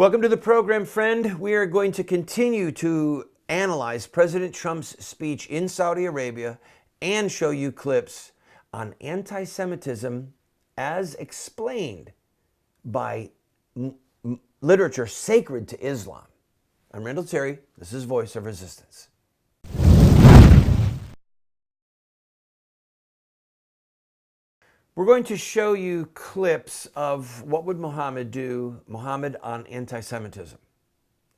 Welcome to the program, friend. We are going to continue to analyze President Trump's speech in Saudi Arabia and show you clips on anti-Semitism as explained by literature sacred to Islam. I'm Randall Terry. This is Voice of Resistance. We're going to show you clips of what would Muhammad do, Muhammad on anti-Semitism.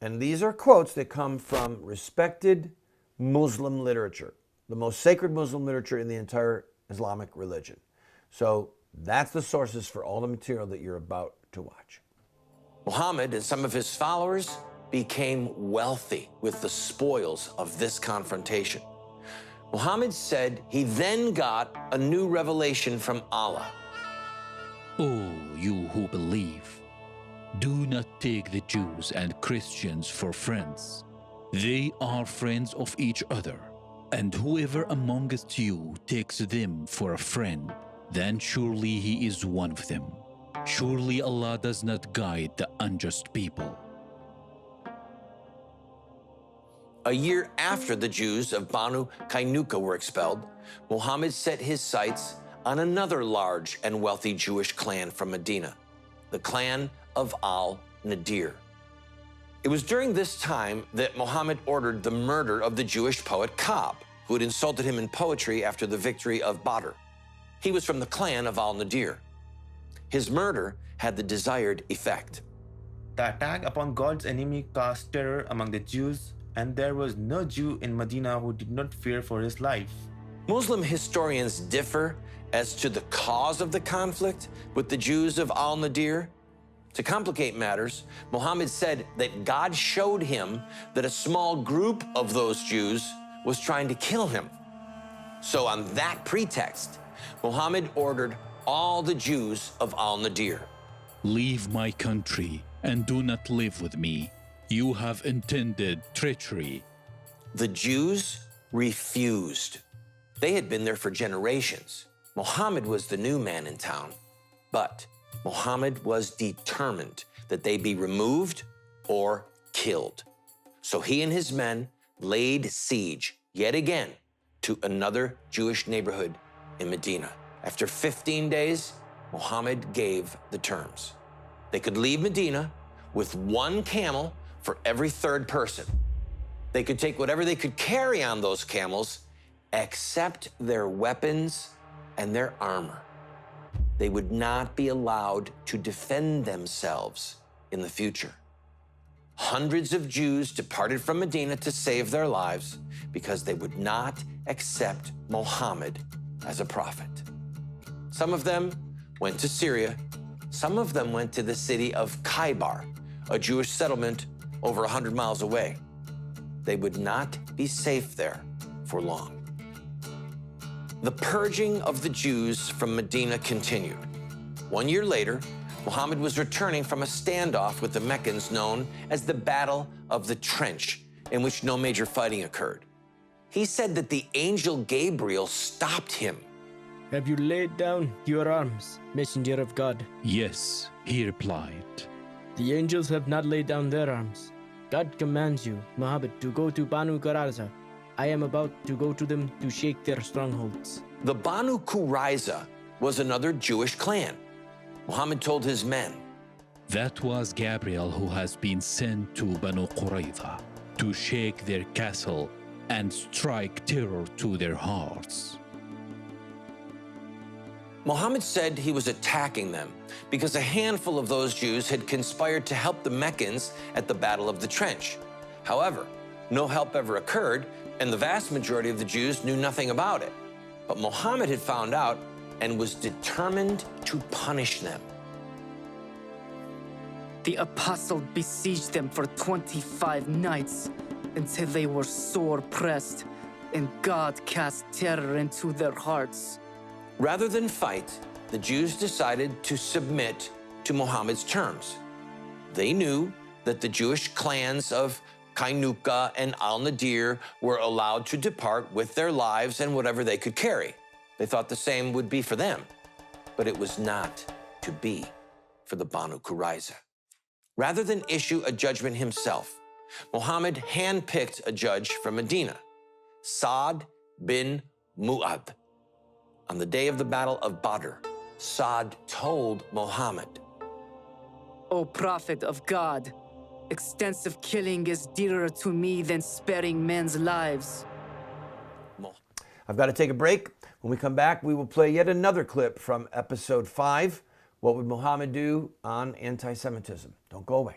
And these are quotes that come from respected Muslim literature, the most sacred Muslim literature in the entire Islamic religion. So that's the sources for all the material that you're about to watch. Muhammad and some of his followers became wealthy with the spoils of this confrontation. Muhammad said he then got a new revelation from Allah. O you who believe, do not take the Jews and Christians for friends. They are friends of each other, and whoever amongst you takes them for a friend, then surely he is one of them. Surely Allah does not guide the unjust people. A year after the Jews of Banu Qaynuqa were expelled, Muhammad set his sights on another large and wealthy Jewish clan from Medina, the clan of al-Nadir. It was during this time that Muhammad ordered the murder of the Jewish poet Ka'b, who had insulted him in poetry after the victory of Badr. He was from the clan of al-Nadir. His murder had the desired effect. The attack upon God's enemy caused terror among the Jews, and there was no Jew in Medina who did not fear for his life. Muslim historians differ as to the cause of the conflict with the Jews of al-Nadir. To complicate matters, Muhammad said that God showed him that a small group of those Jews was trying to kill him. So on that pretext, Muhammad ordered all the Jews of al-Nadir, Leave my country and do not live with me. You have intended treachery. The Jews refused. They had been there for generations. Muhammad was the new man in town, but Muhammad was determined that they be removed or killed. So he and his men laid siege yet again to another Jewish neighborhood in Medina. After 15 days, Muhammad gave the terms. They could leave Medina with one camel for every third person. They could take whatever they could carry on those camels, except their weapons and their armor. They would not be allowed to defend themselves in the future. Hundreds of Jews departed from Medina to save their lives because they would not accept Muhammad as a prophet. Some of them went to Syria. Some of them went to the city of Khaybar, a Jewish settlement over 100 miles away. They would not be safe there for long. The purging of the Jews from Medina continued. 1 year later, Muhammad was returning from a standoff with the Meccans known as the Battle of the Trench, in which no major fighting occurred. He said that the angel Gabriel stopped him. Have you laid down your arms, messenger of God? Yes, he replied. The angels have not laid down their arms. God commands you, Muhammad, to go to Banu Qurayza. I am about to go to them to shake their strongholds. The Banu Qurayza was another Jewish clan. Muhammad told his men, That was Gabriel who has been sent to Banu Qurayza to shake their castle and strike terror to their hearts. Muhammad said he was attacking them because a handful of those Jews had conspired to help the Meccans at the Battle of the Trench. However, no help ever occurred, and the vast majority of the Jews knew nothing about it. But Muhammad had found out and was determined to punish them. The apostle besieged them for 25 nights until they were sore pressed, and God cast terror into their hearts. Rather than fight, the Jews decided to submit to Muhammad's terms. They knew that the Jewish clans of Qaynuqa and al-Nadir were allowed to depart with their lives and whatever they could carry. They thought the same would be for them, but it was not to be for the Banu Qurayza. Rather than issue a judgment himself, Muhammad handpicked a judge from Medina, Sa'd bin Mu'adh. On the day of the Battle of Badr, Sa'd told Muhammad, O Prophet of God, extensive killing is dearer to me than sparing men's lives. I've got to take a break. When we come back, we will play yet another clip from episode 5, What Would Muhammad Do on Anti-Semitism? Don't go away.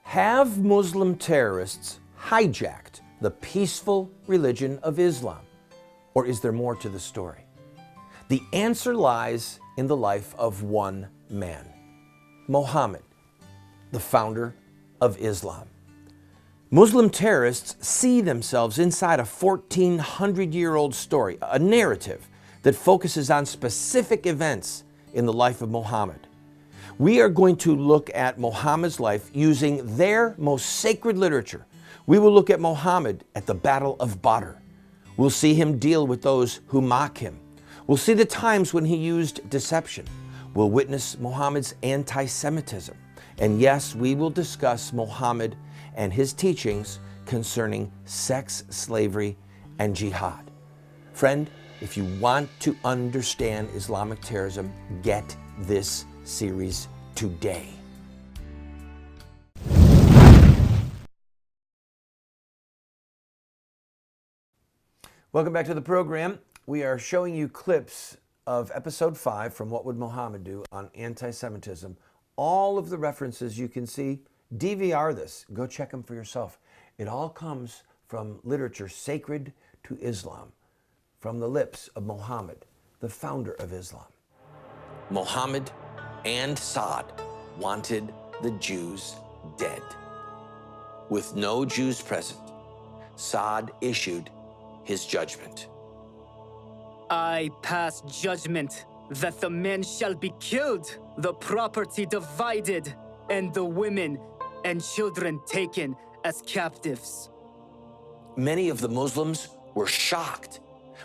Have Muslim terrorists hijacked the peaceful religion of Islam? Or is there more to the story? The answer lies in the life of one man, Muhammad, the founder of Islam. Muslim terrorists see themselves inside a 1,400-year-old story, a narrative that focuses on specific events in the life of Muhammad. We are going to look at Muhammad's life using their most sacred literature. We will look at Muhammad at the Battle of Badr. We'll see him deal with those who mock him. We'll see the times when he used deception. We'll witness Muhammad's anti-Semitism. And yes, we will discuss Muhammad and his teachings concerning sex, slavery, and jihad. Friend, if you want to understand Islamic terrorism, get this series today. Welcome back to the program. We are showing you clips of episode 5 from What Would Muhammad Do on Anti-Semitism. All of the references you can see, DVR this, go check them for yourself. It all comes from literature sacred to Islam, from the lips of Muhammad, the founder of Islam. Muhammad and Sa'd wanted the Jews dead. With no Jews present, Sa'd issued his judgment. I pass judgment that the men shall be killed, the property divided, and the women and children taken as captives. Many of the Muslims were shocked.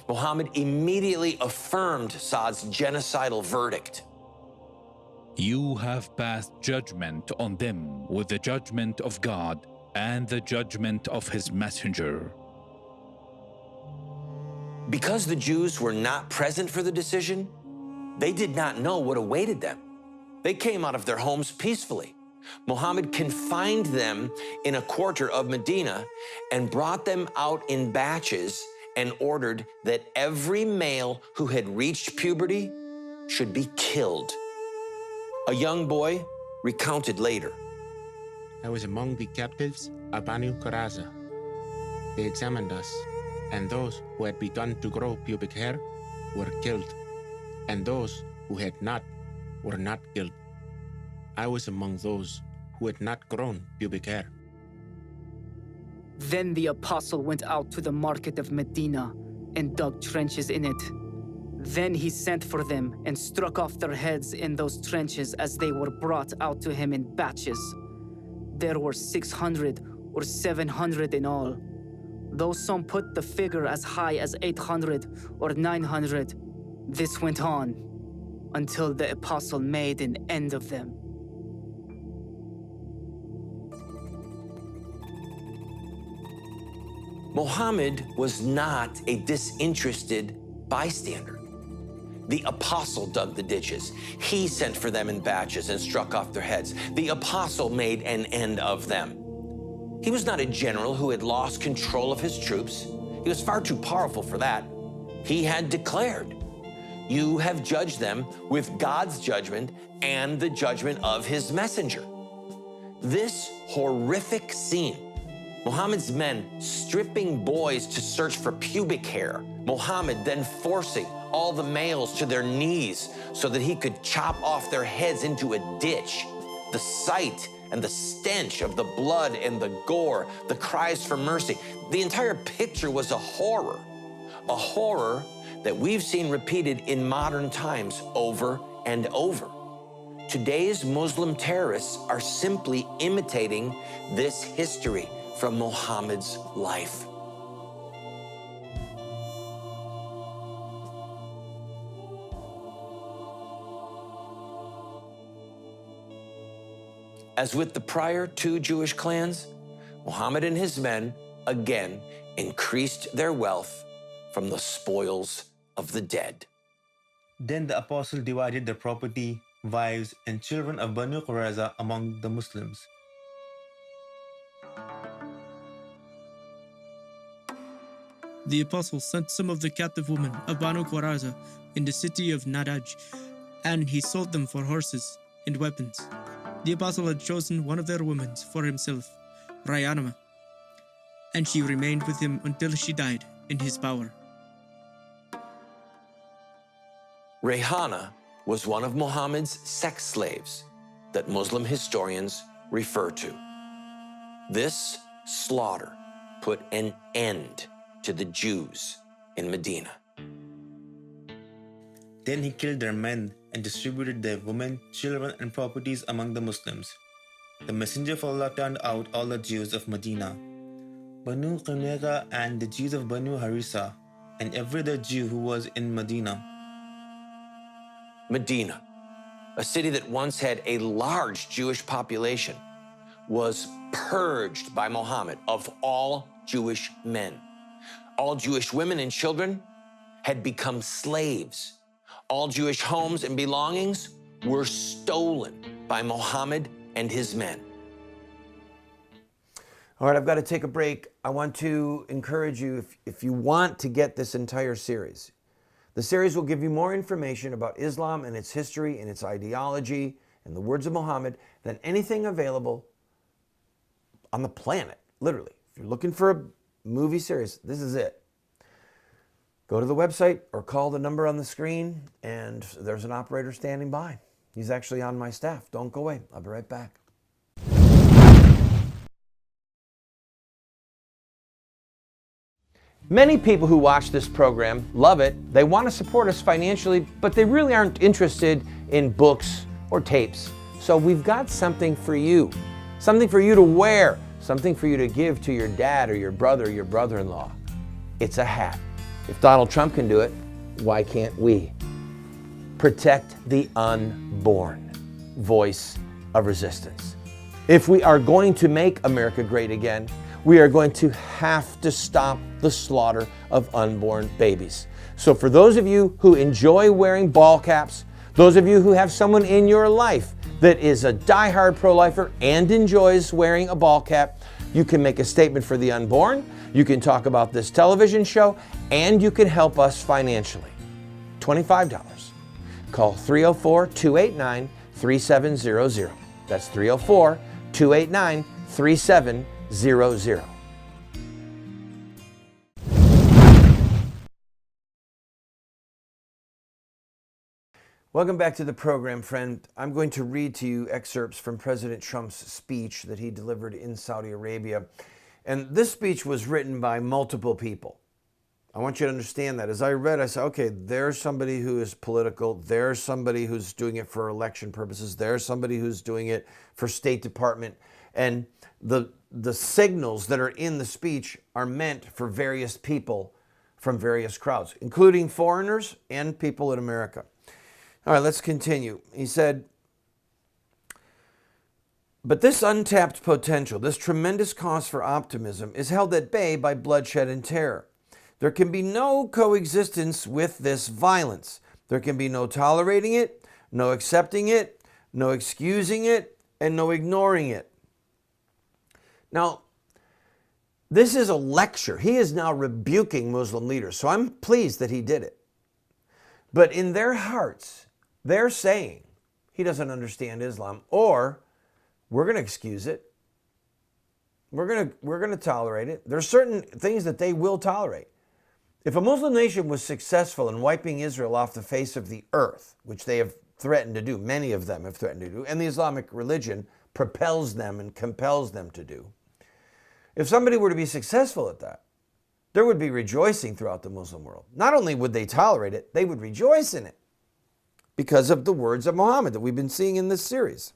Muhammad immediately affirmed Sa'd's genocidal verdict. You have passed judgment on them with the judgment of God and the judgment of his messenger. Because the Jews were not present for the decision, they did not know what awaited them. They came out of their homes peacefully. Muhammad confined them in a quarter of Medina and brought them out in batches and ordered that every male who had reached puberty should be killed. A young boy recounted later. I was among the captives of Banu Qurayza. They examined us, and those who had begun to grow pubic hair were killed, and those who had not were not killed. I was among those who had not grown pubic hair. Then the apostle went out to the market of Medina and dug trenches in it. Then he sent for them and struck off their heads in those trenches as they were brought out to him in batches. There were 600 or 700 in all, though some put the figure as high as 800 or 900. This went on until the apostle made an end of them. Muhammad was not a disinterested bystander. The apostle dug the ditches. He sent for them in batches and struck off their heads. The apostle made an end of them. He was not a general who had lost control of his troops. He was far too powerful for that. He had declared, "You have judged them with God's judgment and the judgment of his messenger." This horrific scene, Muhammad's men stripping boys to search for pubic hair, Muhammad then forcing all the males to their knees so that he could chop off their heads into a ditch. The sight and the stench of the blood and the gore, the cries for mercy, the entire picture was a horror that we've seen repeated in modern times over and over. Today's Muslim terrorists are simply imitating this history from Muhammad's life. As with the prior two Jewish clans, Muhammad and his men again increased their wealth from the spoils of the dead. Then the apostle divided the property, wives, and children of Banu Qurayza among the Muslims. The apostle sent some of the captive women of Banu Qurayza in the city of Nadaj, and he sold them for horses and weapons. The apostle had chosen one of their women for himself, Rayana, and she remained with him until she died in his power. Rayhana was one of Muhammad's sex slaves that Muslim historians refer to. This slaughter put an end to the Jews in Medina. Then he killed their men and distributed their women, children, and properties among the Muslims. The Messenger of Allah turned out all the Jews of Medina, Banu Qunayza and the Jews of Banu Harisa, and every other Jew who was in Medina. Medina, a city that once had a large Jewish population, was purged by Muhammad of all Jewish men. All Jewish women and children had become slaves. All Jewish homes and belongings were stolen by Muhammad and his men. All right, I've got to take a break. I want to encourage you, if you want to get this entire series, the series will give you more information about Islam and its history and its ideology and the words of Muhammad than anything available on the planet, literally. If you're looking for a movie series, this is it. Go to the website or call the number on the screen, and there's an operator standing by. He's actually on my staff. Don't go away. I'll be right back. Many people who watch this program love it. They want to support us financially, but they really aren't interested in books or tapes. So we've got something for you. Something for you to wear. Something for you to give to your dad or your brother or your brother-in-law. It's a hat. If Donald Trump can do it, why can't we? Protect the unborn. Voice of resistance. If we are going to make America great again, we are going to have to stop the slaughter of unborn babies. So for those of you who enjoy wearing ball caps, those of you who have someone in your life that is a diehard pro-lifer and enjoys wearing a ball cap, you can make a statement for the unborn, you can talk about this television show, and you can help us financially. $25. Call 304-289-3700. That's 304-289-3700. Welcome back to the program, friend. I'm going to read to you excerpts from President Trump's speech that he delivered in Saudi Arabia. And this speech was written by multiple people. I want you to understand that. As I read, I said, okay, there's somebody who is political. There's somebody who's doing it for election purposes. There's somebody who's doing it for State Department. And the signals that are in the speech are meant for various people from various crowds, including foreigners and people in America. All right, let's continue. He said, but this untapped potential, this tremendous cause for optimism, is held at bay by bloodshed and terror. There can be no coexistence with this violence. There can be no tolerating it, no accepting it, no excusing it, and no ignoring it. Now, this is a lecture. He is now rebuking Muslim leaders, so I'm pleased that he did it. But in their hearts, they're saying he doesn't understand Islam, or we're going to excuse it. We're going to tolerate it. There's certain things that they will tolerate. If a Muslim nation was successful in wiping Israel off the face of the earth, which they have threatened to do, many of them have threatened to do, and the Islamic religion propels them and compels them to do, if somebody were to be successful at that, there would be rejoicing throughout the Muslim world. Not only would they tolerate it, they would rejoice in it because of the words of Muhammad that we've been seeing in this series.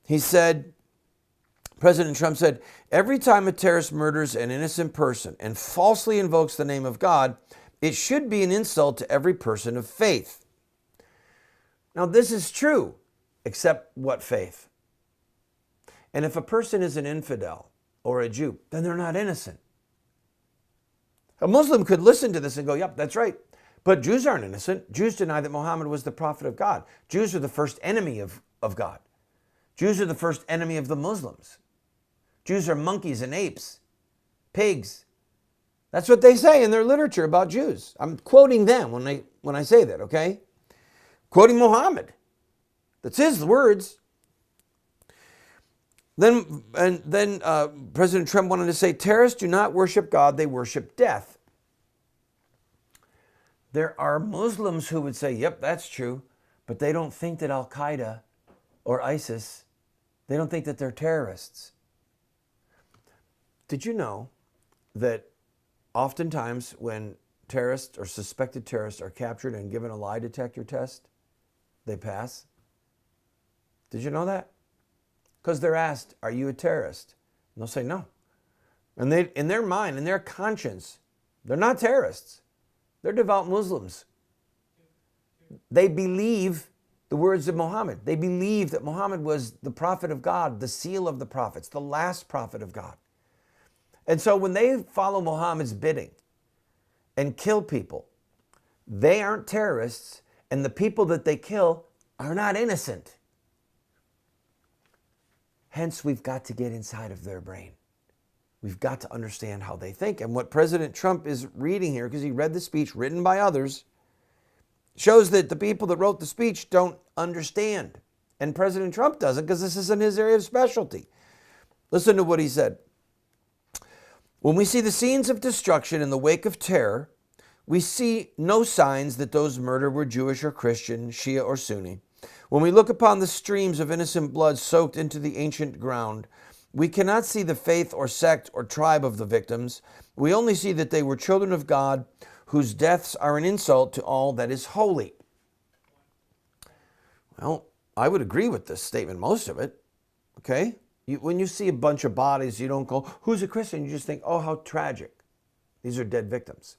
He said, President Trump said, every time a terrorist murders an innocent person and falsely invokes the name of God, it should be an insult to every person of faith. Now, this is true, except what faith? And if a person is an infidel or a Jew, then they're not innocent. A Muslim could listen to this and go, yep, that's right. But Jews aren't innocent. Jews deny that Muhammad was the prophet of God. Jews are the first enemy of God. Jews are the first enemy of the Muslims. Jews are monkeys and apes, pigs. That's what they say in their literature about Jews. I'm quoting them when I say that, okay? Quoting Muhammad. That's his words. Then President Trump wanted to say, terrorists do not worship God, they worship death. There are Muslims who would say, yep, that's true, but they don't think that Al-Qaeda or ISIS, they don't think that they're terrorists. Did you know that oftentimes when terrorists or suspected terrorists are captured and given a lie detector test, they pass? Did you know that? Because they're asked, are you a terrorist? And they'll say no. And they, in their mind, in their conscience, they're not terrorists. They're devout Muslims. They believe the words of Muhammad. They believe that Muhammad was the prophet of God, the seal of the prophets, the last prophet of God. And so when they follow Muhammad's bidding and kill people, they aren't terrorists, and the people that they kill are not innocent. Hence, we've got to get inside of their brain. We've got to understand how they think. And what President Trump is reading here, because he read the speech written by others, shows that the people that wrote the speech don't understand. And President Trump doesn't, because this isn't his area of specialty. Listen to what he said. When we see the scenes of destruction in the wake of terror, we see no signs that those murdered were Jewish or Christian, Shia or Sunni. When we look upon the streams of innocent blood soaked into the ancient ground, we cannot see the faith or sect or tribe of the victims. We only see that they were children of God whose deaths are an insult to all that is holy. Well, I would agree with this statement, most of it, okay? When you see a bunch of bodies, you don't go, who's a Christian? You just think, oh, how tragic. These are dead victims.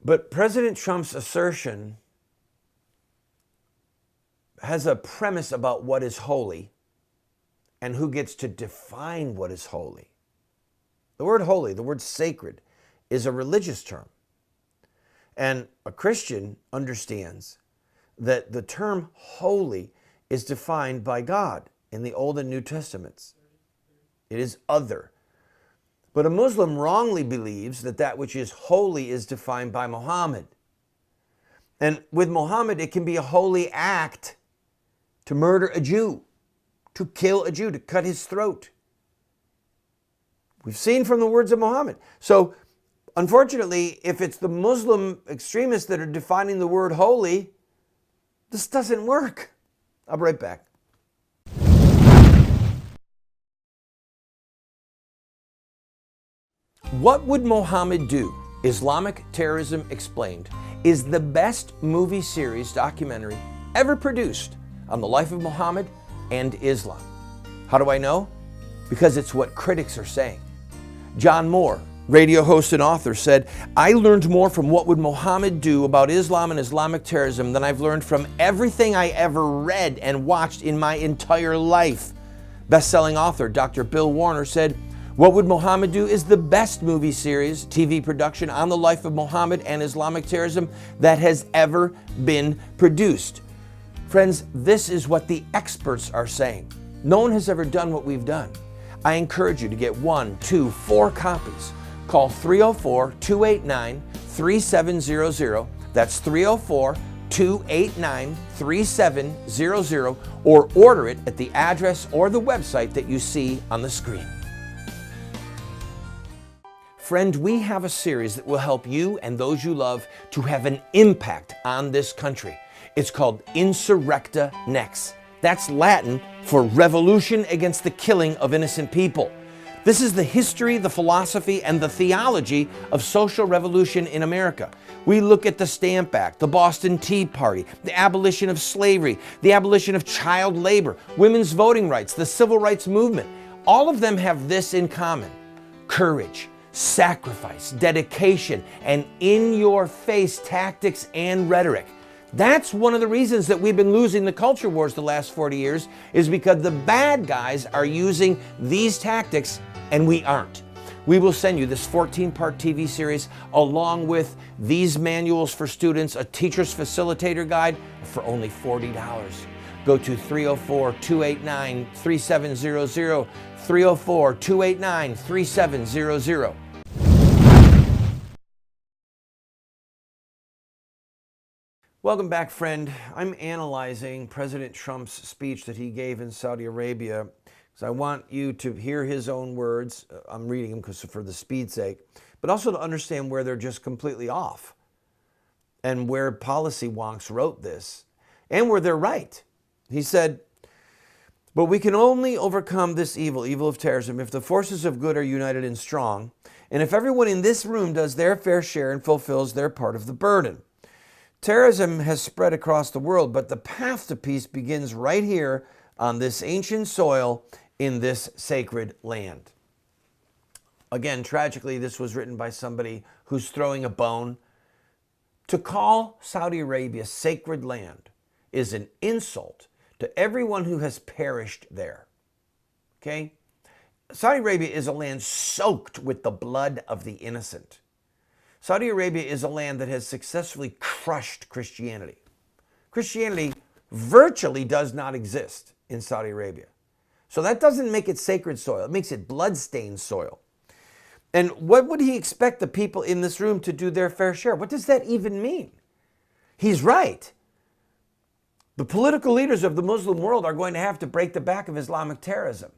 But President Trump's assertion has a premise about what is holy and who gets to define what is holy. The word holy, the word sacred, is a religious term. And a Christian understands that the term holy is defined by God in the Old and New Testaments. It is other. But a Muslim wrongly believes that that which is holy is defined by Muhammad. And with Muhammad, it can be a holy act to murder a Jew, to kill a Jew, to cut his throat. We've seen from the words of Muhammad. So, unfortunately, if it's the Muslim extremists that are defining the word holy, this doesn't work. I'll be right back. What Would Muhammad Do? Islamic Terrorism Explained is the best movie series documentary ever produced on the life of Muhammad and Islam. How do I know? Because it's what critics are saying. John Moore, radio host and author, said, I learned more from What Would Muhammad Do about Islam and Islamic terrorism than I've learned from everything I ever read and watched in my entire life. Best-selling author Dr. Bill Warner said, What Would Muhammad Do is the best movie series, TV production on the life of Muhammad and Islamic terrorism that has ever been produced. Friends, this is what the experts are saying. No one has ever done what we've done. I encourage you to get 1, 2, 4 copies. Call 304-289-3700. That's 304-289-3700, or order it at the address or the website that you see on the screen. Friend, we have a series that will help you and those you love to have an impact on this country. It's called Insurrecta Nex. That's Latin for revolution against the killing of innocent people. This is the history, the philosophy, and the theology of social revolution in America. We look at the Stamp Act, the Boston Tea Party, the abolition of slavery, the abolition of child labor, women's voting rights, the civil rights movement. All of them have this in common: courage, sacrifice, dedication, and in-your-face tactics and rhetoric. That's one of the reasons that we've been losing the culture wars the last 40 years, is because the bad guys are using these tactics and we aren't. We will send you this 14-part TV series along with these manuals for students, a teacher's facilitator guide for only $40. Go to 304-289-3700, 304-289-3700. Welcome back, friend. I'm analyzing President Trump's speech that he gave in Saudi Arabia because I want you to hear his own words. I'm reading them because for the speed's sake, but also to understand where they're just completely off and where policy wonks wrote this and where they're right. He said, but we can only overcome this evil of terrorism, if the forces of good are united and strong, and if everyone in this room does their fair share and fulfills their part of the burden. Terrorism has spread across the world, but the path to peace begins right here on this ancient soil in this sacred land. Again, tragically, this was written by somebody who's throwing a bone. To call Saudi Arabia sacred land is an insult to everyone who has perished there. Okay? Saudi Arabia is a land soaked with the blood of the innocent. Saudi Arabia is a land that has successfully crushed Christianity. Christianity virtually does not exist in Saudi Arabia. So that doesn't make it sacred soil. It makes it blood-stained soil. And what would he expect the people in this room to do their fair share? What does that even mean? He's right. The political leaders of the Muslim world are going to have to break the back of Islamic terrorism.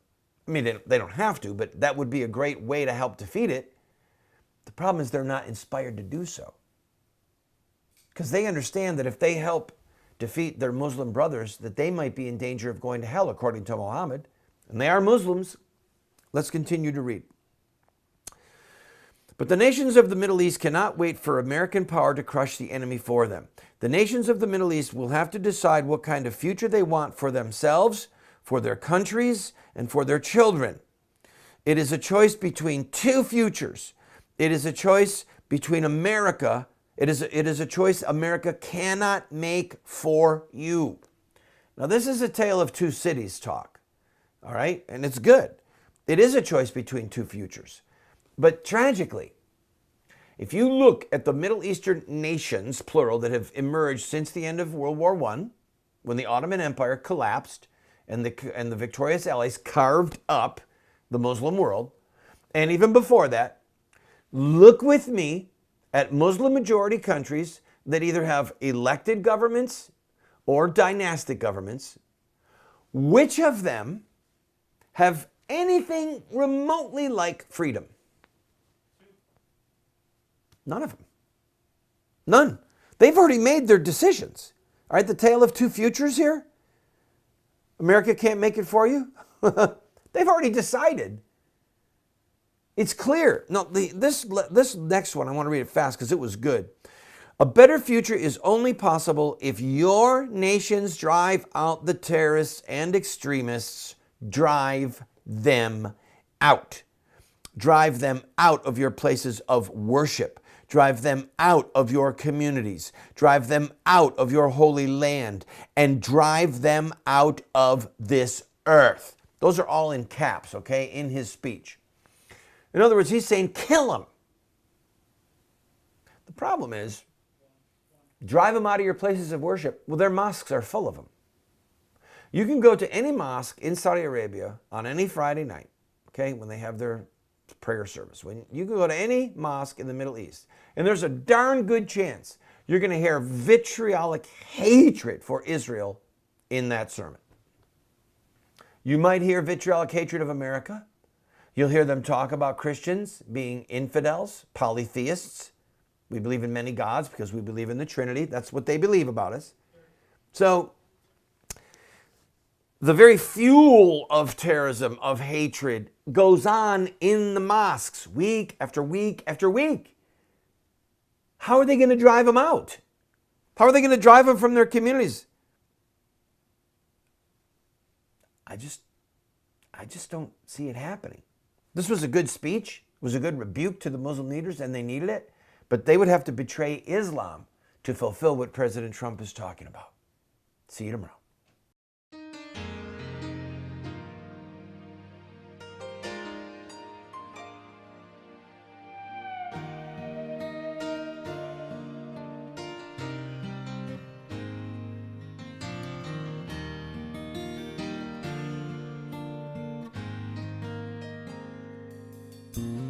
I mean, they don't have to, but that would be a great way to help defeat it. The problem is they're not inspired to do so. Because they understand that if they help defeat their Muslim brothers, that they might be in danger of going to hell, according to Muhammad. And they are Muslims. Let's continue to read. But the nations of the Middle East cannot wait for American power to crush the enemy for them. The nations of the Middle East will have to decide what kind of future they want for themselves, for their countries, and for their children. It is a choice between two futures. It is a choice between America. It is a choice America cannot make for you. Now, this is a tale of two cities talk, all right? And it's good. It is a choice between two futures. But tragically, if you look at the Middle Eastern nations, plural, that have emerged since the end of World War I, when the Ottoman Empire collapsed and the victorious allies carved up the Muslim world, and even before that, look with me at Muslim majority countries that either have elected governments or dynastic governments. Which of them have anything remotely like freedom? None of them. None. They've already made their decisions. All right, the tale of two futures here. America can't make it for you. They've already decided. It's clear. No, this next one, I want to read it fast because it was good. A better future is only possible if your nations drive out the terrorists and extremists. Drive them out. Drive them out of your places of worship. Drive them out of your communities. Drive them out of your holy land. And drive them out of this earth. Those are all in caps, okay, in his speech. In other words, he's saying, kill them. The problem is, drive them out of your places of worship. Well, their mosques are full of them. You can go to any mosque in Saudi Arabia on any Friday night, okay, when they have their prayer service. You can go to any mosque in the Middle East, and there's a darn good chance you're going to hear vitriolic hatred for Israel in that sermon. You might hear vitriolic hatred of America. You'll hear them talk about Christians being infidels, polytheists. We believe in many gods because we believe in the Trinity. That's what they believe about us. So the very fuel of terrorism, of hatred, goes on in the mosques week after week after week. How are they going to drive them out? How are they going to drive them from their communities? I just don't see it happening. This was a good speech. It was a good rebuke to the Muslim leaders, and they needed it. But they would have to betray Islam to fulfill what President Trump is talking about. See you tomorrow. you